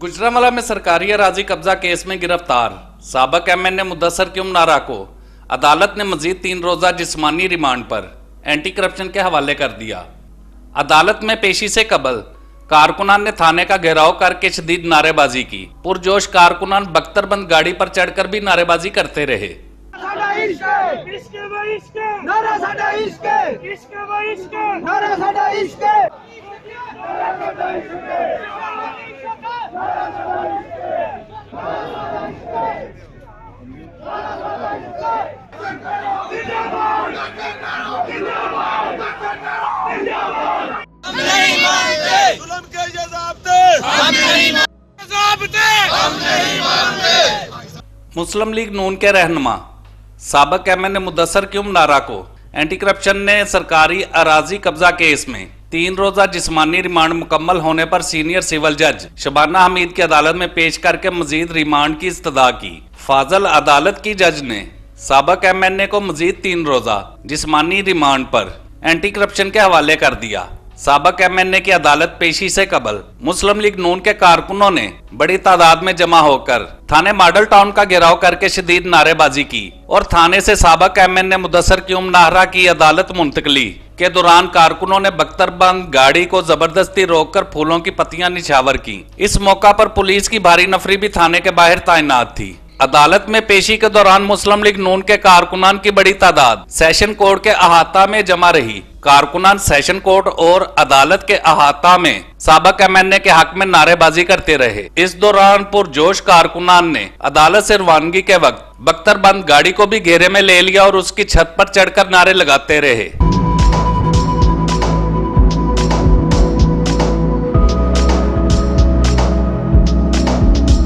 गुजरांवाला में सरकारी अराजी कब्जा केस में गिरफ्तार साबक एमएनए मुदस्सर क्यूम नारा को अदालत ने मजीद 3 रोजा जिस्मानी रिमांड पर एंटी करप्शन के हवाले कर दिया। अदालत में पेशी से कबल कारकुनान ने थाने का घेराव करके शदीद नारेबाजी की। पुरजोश कारकुनान बख्तरबंद गाड़ी पर चढ़कर भी नारेबाजी करते रहे। मुस्लिम लीग नून के रहनुमा साबक एमएनए मुदस्सर क्यूम नारा को एंटी करप्शन ने सरकारी अराजी कब्जा केस में 3 रोजा जिस्मानी रिमांड मुकम्मल होने पर सीनियर सिविल जज शबाना हमीद की अदालत में पेश करके मजीद रिमांड की इस्तदा की। फाजल अदालत की जज ने साबक एमएनए को मजीद 3 रोजा जिस्मानी रिमांड पर एंटी करप्शन के हवाले कर दिया। साबक एमएनए की अदालत पेशी से कबल मुस्लिम लीग नून के कारकुनों ने बड़ी तादाद में जमा होकर थाने मॉडल टाउन का घेराव करके शदीद नारेबाजी की और थाने से साबक एमएनए मुदस्सर क्यूम नारा की अदालत मुंतकली के दौरान कारकुनों ने बख्तरबंद गाड़ी को जबरदस्ती रोककर फूलों की पत्तियां निछावर की। इस मौका पर पुलिस की भारी नफरी भी थाने के बाहर तैनात थी। अदालत में पेशी के दौरान मुस्लिम लीग नून के कारकुनान की बड़ी तादाद सेशन कोर्ट के अहाता में जमा रही। कारकुनान सेशन कोर्ट और अदालत के अहाता में साबक एमएनए के हक में नारेबाजी करते रहे। इस दौरान पुरजोश कारकुनान ने अदालत से रवानगी के वक्त बख्तरबंद गाड़ी को भी घेरे में ले लिया और उसकी छत पर चढ़कर नारे लगाते रहे।